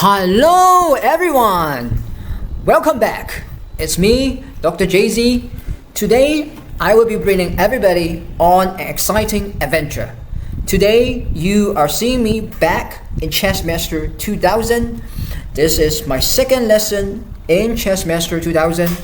Hello everyone! Welcome back. It's me, Dr. JZ. Today, I will be bringing everybody on an exciting adventure. Today, you are seeing me back in Chessmaster 2000. This is my second lesson in Chessmaster 2000.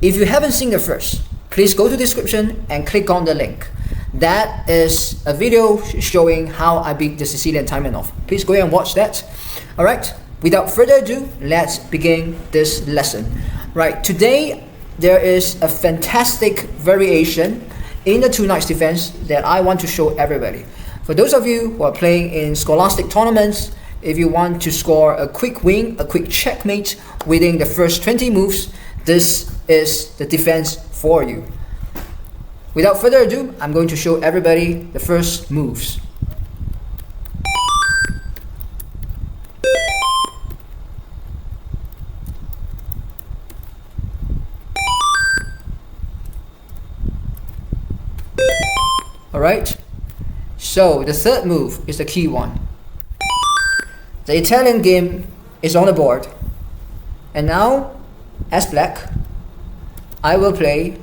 If you haven't seen the first, please go to the description and click on the link. That is a video showing how I beat the Sicilian Taimanov. Please go ahead and watch that. Alright, without further ado, let's begin this lesson. Right, today there is a fantastic variation in the two knights defense that I want to show everybody. For those of you who are playing in scholastic tournaments, if you want to score a quick win, a quick checkmate within the first 20 moves, this is the defense for you. Without further ado, I'm going to show everybody the first moves. Alright, so the third move is the key one. The Italian game is on the board. And now, as black, I will play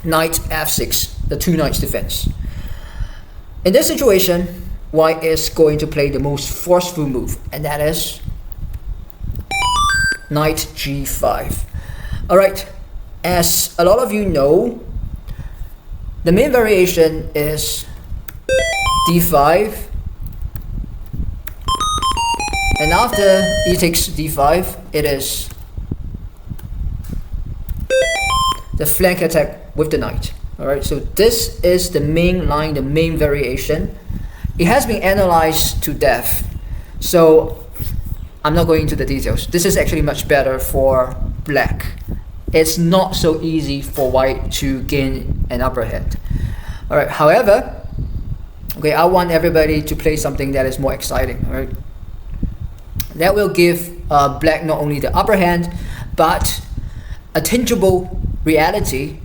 Knight f6, the two knights defense. In this situation, white is going to play the most forceful move, and that is Knight g5. Alright, as a lot of you know, the main variation is d5, and after e takes d5, it is the flank attack with the knight. Alright, so this is the main line, the main variation. It has been analyzed to death, so I'm not going into the details. This is actually much better for black. It's not so easy for white to gain an upper hand. Alright, however, okay, I want everybody to play something that is more exciting. Alright, that will give black not only the upper hand, but a tangible reality,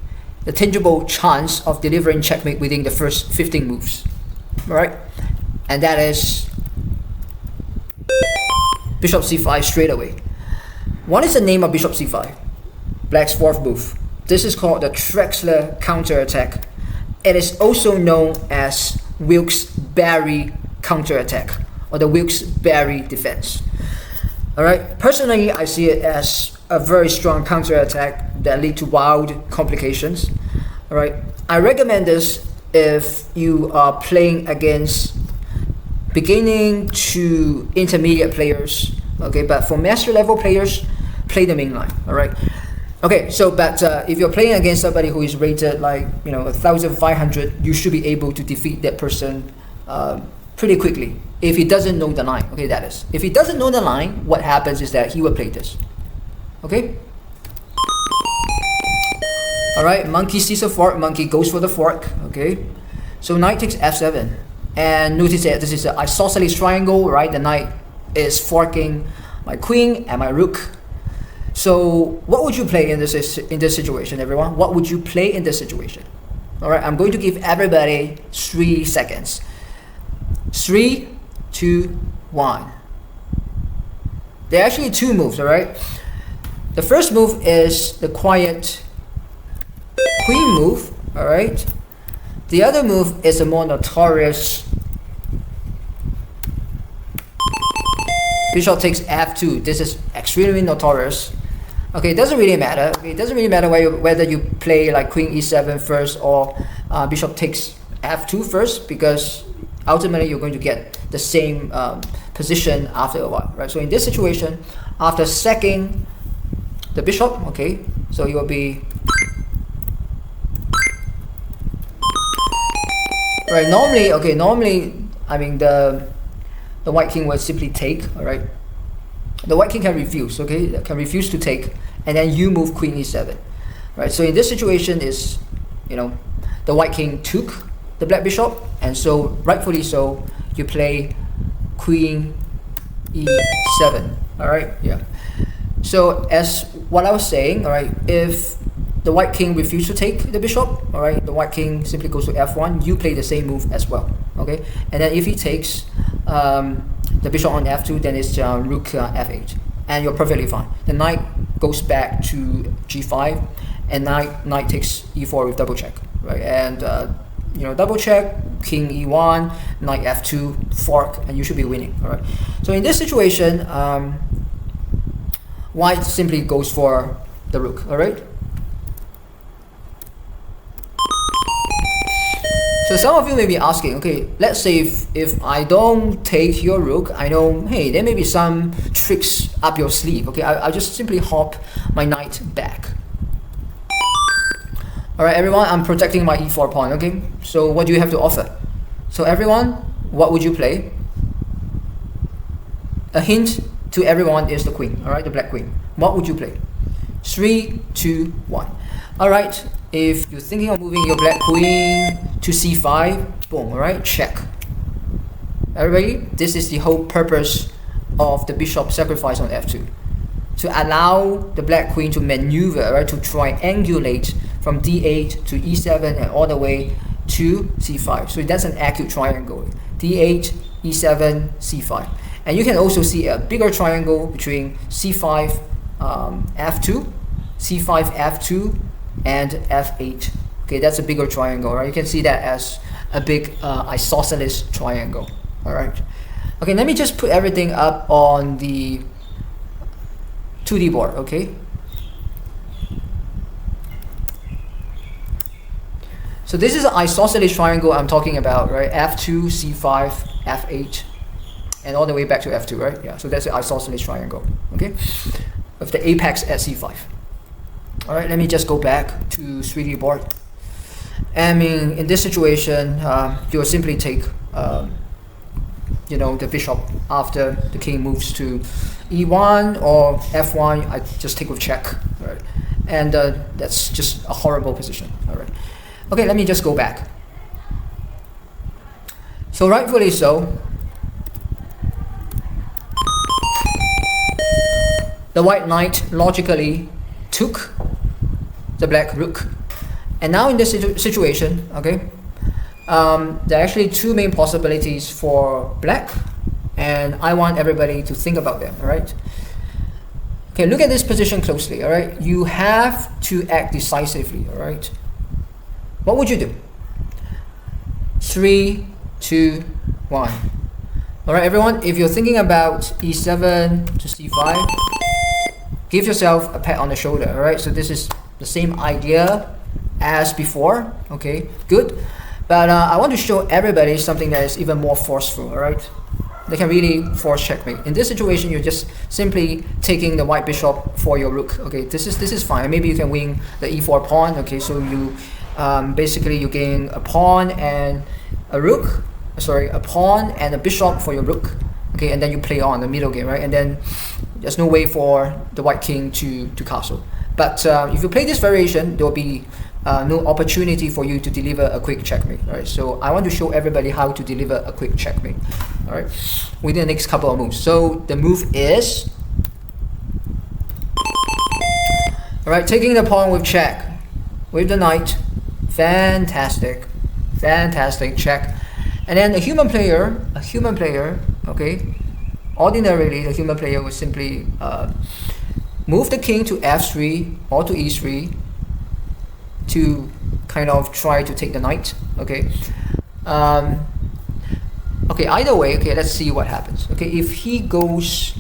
the tangible chance of delivering checkmate within the first 15 moves. Alright, and that is bishop c5 straight away. What is the name of bishop c5? Black's fourth move. This is called the Traxler counterattack. It is also known as Wilkes-Barre counterattack, or the Wilkes-Barre defense. Alright, personally I see it as a very strong counterattack that lead to wild complications. Alright, I recommend this if you are playing against beginning to intermediate players. Okay, but for master level players, play the main line. Alright. Okay, so but if you're playing against somebody who is rated like 1,500, you should be able to defeat that person pretty quickly if he doesn't know the line. Okay, that is. If he doesn't know the line, what happens is that he will play this. Okay. Alright, monkey sees a fork, monkey goes for the fork. Okay, so knight takes f7, and notice that this is an isosceles triangle, right? The knight is forking my queen and my rook. So what would you play in this situation, everyone? What would you play in this situation? Alright, I'm going to give everybody 3 seconds. 3, 2, 1. There are actually two moves, alright? The first move is the quiet queen move, alright? The other move is a more notorious bishop takes f2. This is extremely notorious. Okay, it doesn't really matter. Okay, it doesn't really matter whether you play like queen e7 first or bishop takes f2 first, because ultimately you're going to get the same position after a while, right? So in this situation, after sacking the bishop, okay, so you will be right. Normally, I mean the white king will simply take. All right, the white king can refuse. Okay, can refuse to take, and then you move queen e7. Right. So in this situation is, the white king took the black bishop, and so rightfully so, you play queen e7. All right. Yeah. So as what I was saying, all right, if the white king refuses to take the bishop, all right, the white king simply goes to f1, you play the same move as well, okay? And then if he takes, the bishop on f2, then it's rook f8, and you're perfectly fine. The knight goes back to g5, and knight takes e4 with double check, right? And double check, king e1, knight f2, fork, and you should be winning. All right. So in this situation, white simply goes for the rook. All right. So some of you may be asking, okay, let's say if I don't take your rook, I know, hey, there may be some tricks up your sleeve. Okay, I'll just simply hop my knight back. All right, everyone, I'm protecting my e4 pawn. Okay, so what do you have to offer? So everyone, what would you play? A hint to everyone is the queen. All right, the black queen. What would you play? 3, 2, 1. All right. If you're thinking of moving your black queen to c5, boom, alright, check. Everybody, this is the whole purpose of the bishop sacrifice on f2. To allow the black queen to maneuver, right, to triangulate from d8 to e7 and all the way to c5. So that's an acute triangle. d8, e7, c5. And you can also see a bigger triangle between c5, f2, c5, f2, and f8. Okay, that's a bigger triangle, right? You can see that as a big isosceles triangle. All right. Okay, let me just put everything up on the 2D board. Okay. So this is an isosceles triangle I'm talking about, right? f2, c5, f8, and all the way back to f2, right? Yeah. So that's an isosceles triangle. Okay, with the apex at c5. All right, let me just go back to 3D board. I mean, in this situation, you'll simply take, the bishop after the king moves to e1 or f1. I just take with check, right? And that's just a horrible position. All right. Okay, let me just go back. So rightfully so, the white knight logically took the black rook, and now in this situation, okay, there are actually two main possibilities for black, and I want everybody to think about them. All right. Okay, look at this position closely. All right, you have to act decisively. All right, what would you do? 3, 2, 1. All right, everyone. If you're thinking about e7 to c5. Give yourself a pat on the shoulder, all right? So this is the same idea as before, okay? Good. But I want to show everybody something that is even more forceful, all right? They can really force checkmate. In this situation, you're just simply taking the white bishop for your rook, okay? This is fine. Maybe you can win the e4 pawn, okay? So you basically you gain a pawn and a rook, a pawn and a bishop for your rook, okay? And then you play on the middle game, right? And then there's no way for the white king to castle. But if you play this variation, there will be no opportunity for you to deliver a quick checkmate. All right. So I want to show everybody how to deliver a quick checkmate. All right. Within the next couple of moves. So the move is, all right, taking the pawn with check, with the knight. Fantastic, fantastic check. And then a human player, okay. Ordinarily, the human player would simply move the king to f3 or to e3 to kind of try to take the knight. Okay. Okay. Either way. Okay. Let's see what happens. Okay. If he goes,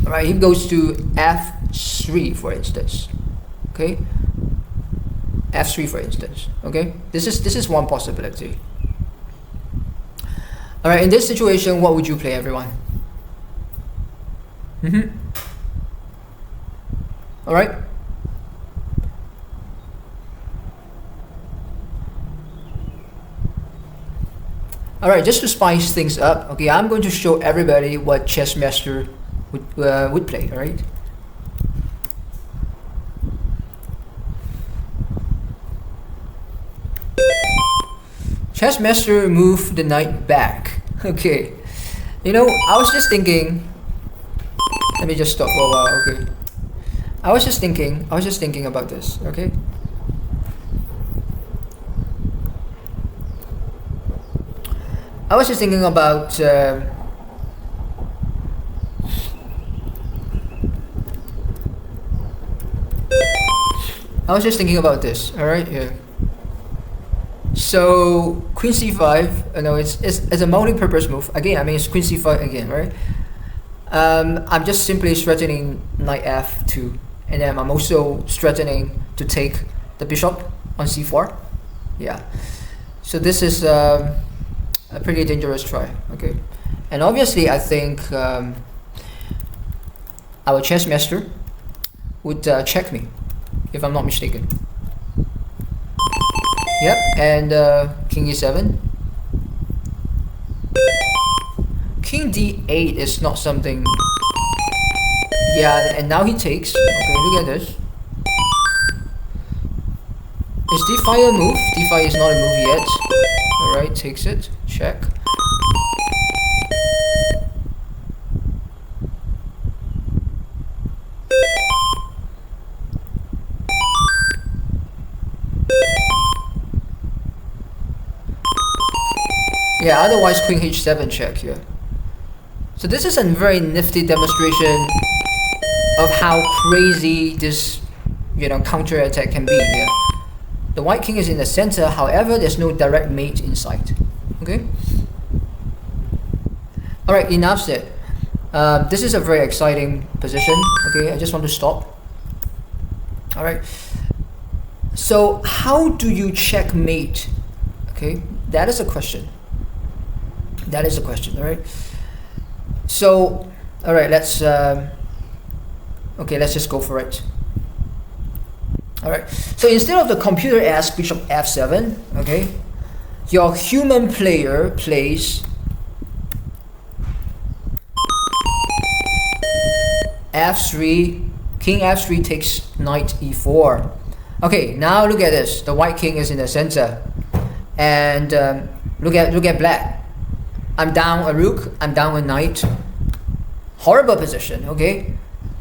all right, he goes to f3, for instance. Okay. f3, for instance. Okay. This is one possibility. All right. In this situation, what would you play, everyone? All right. All right. Just to spice things up, okay, I'm going to show everybody what chessmaster would play. All right. Chessmaster move the knight back. Okay. You know, I was just thinking. Let me just stop for a while. Okay. I was just thinking about this. Okay. I was just thinking about this. All right, yeah. So queen c5. No, it's a multi-purpose move. Again, I mean it's queen c5 again, right? I'm just simply threatening knight f2, and then I'm also threatening to take the bishop on c4. Yeah. So this is a pretty dangerous try. Okay. And obviously, I think our chessmaster would check me, if I'm not mistaken. Yep, and king e7. King d8 is not something. Yeah, and now he takes. Okay, look at this. Is d5 a move? d5 is not a move yet. Alright, takes it. Check. Yeah, otherwise queen h7 check here. So this is a very nifty demonstration of how crazy this, counterattack can be. Yeah. The white king is in the center, however, there's no direct mate in sight. Okay. All right, enough said. This is a very exciting position. Okay, I just want to stop. All right. So how do you checkmate? Okay, that is a question. That is a question. All right. So, all right, let's just go for it. All right. So instead of the computer asks bishop f7, okay, your human player plays f3, king f3 takes knight e4. Okay, now look at this. The white king is in the center, and look at black. I'm down a rook, I'm down a knight. Horrible position, okay?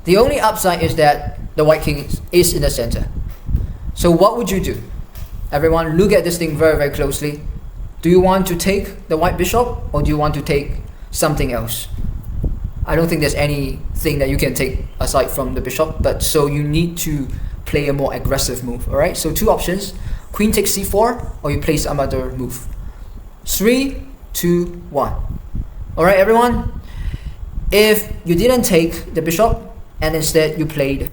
The only upside is that the white king is in the center. So what would you do? Everyone, look at this thing very, very closely. Do you want to take the white bishop, or do you want to take something else? I don't think there's anything that you can take aside from the bishop, but so you need to play a more aggressive move, all right? So two options, queen takes c4, or you play some other move. 3, 2, 1. All right, everyone? If you didn't take the bishop and instead you played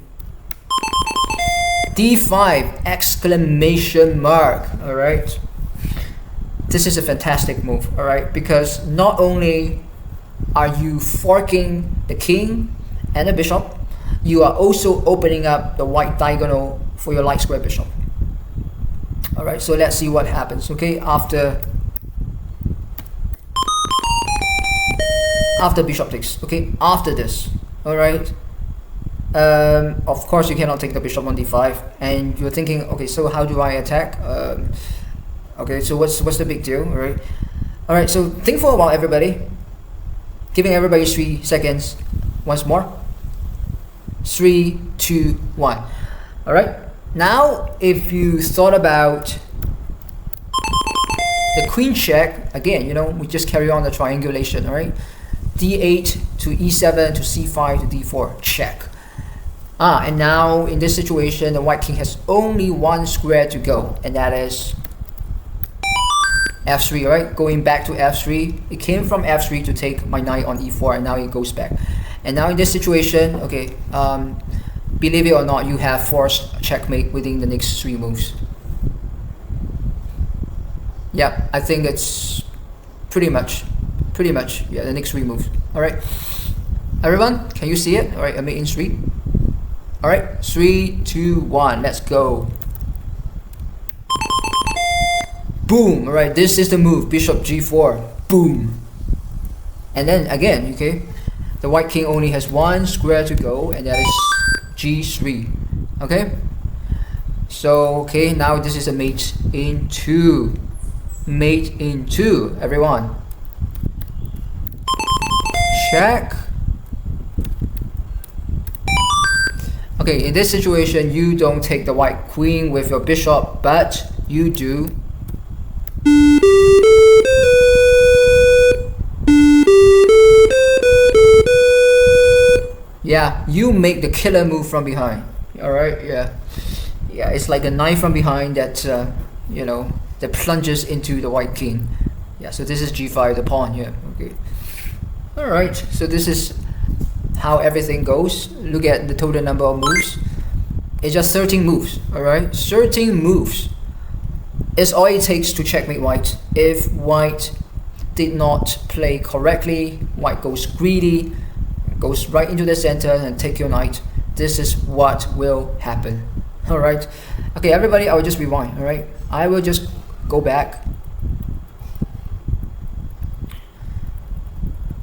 d5 exclamation mark, all right? This is a fantastic move, all right? Because not only are you forking the king and the bishop, you are also opening up the white diagonal for your light square bishop. All right, so let's see what happens, okay? After bishop takes, okay, after this, all right. Of course you cannot take the bishop on d5, and you're thinking, okay, so how do I attack? Okay, so what's the big deal? All right, so think for a while, everybody. Giving everybody 3 seconds once more. 3, 2, 1. All right, now if you thought about the queen check again, we just carry on the triangulation. All right, d8 to e7 to c5 to d4, check. And now in this situation, the white king has only one square to go, and that is f3. All right, going back to f3. It came from f3 to take my knight on e4, and now it goes back. And now in this situation, okay, believe it or not, you have forced checkmate within the next 3 moves. Yeah, I think it's pretty much, yeah, the next 3 moves. All right, everyone, can you see it? All right, I made in 3. All right, 3, 2, 1, let's go. Boom. All right, this is the move, bishop g4. Boom. And then again, okay, the white king only has one square to go, and that is g3. Okay, so okay, now this is a mate in 2. Mate in 2, everyone. Check. Okay, in this situation, you don't take the white queen with your bishop, but you do Yeah, you make the killer move from behind. All right. Yeah, it's like a knife from behind that you know, that plunges into the white king. Yeah, so this is g5, the pawn here. Okay. All right, so this is how everything goes. Look at the total number of moves. It's just 13 moves. All right, 13 moves is all it takes to checkmate white. If white did not play correctly, white goes greedy, goes right into the center and take your knight. This is what will happen. All right. Okay, everybody, I will just rewind. All right, I will just go back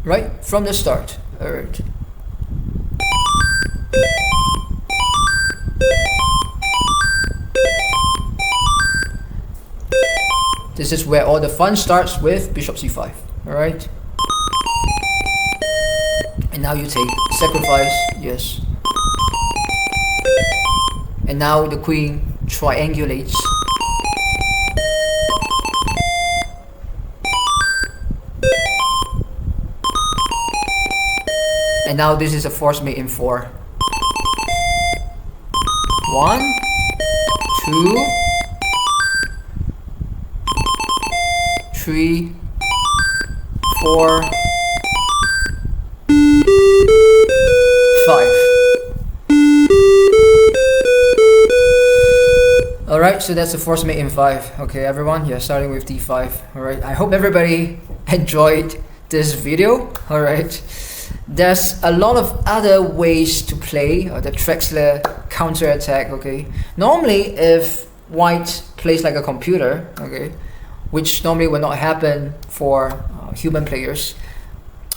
right from the start. All right. This is where all the fun starts with bishop c5. All right. And now you take sacrifice. Yes. And now the queen triangulates. And now this is a force mate in 4. 1, 2, 3, 4, 5. Alright, so that's the force mate in 5. Okay, everyone, yeah, starting with d5. Alright, I hope everybody enjoyed this video. Alright, there's a lot of other ways to play the Traxler counterattack. Okay, normally if white plays like a computer, okay, which normally will not happen for human players,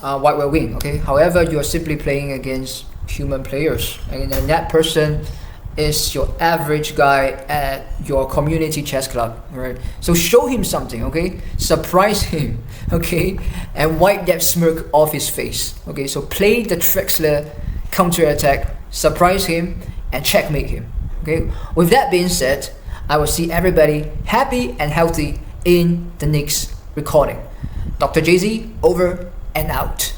white will win. Okay, however, you are simply playing against human players, and then that person is your average guy at your community chess club. Right, so show him something. Okay, surprise him. Okay, and wipe that smirk off his face. Okay, so play the Traxler counterattack, surprise him and checkmate him. Okay, with that being said, I will see everybody happy and healthy in the next recording. Dr. Jay-Z, over and out.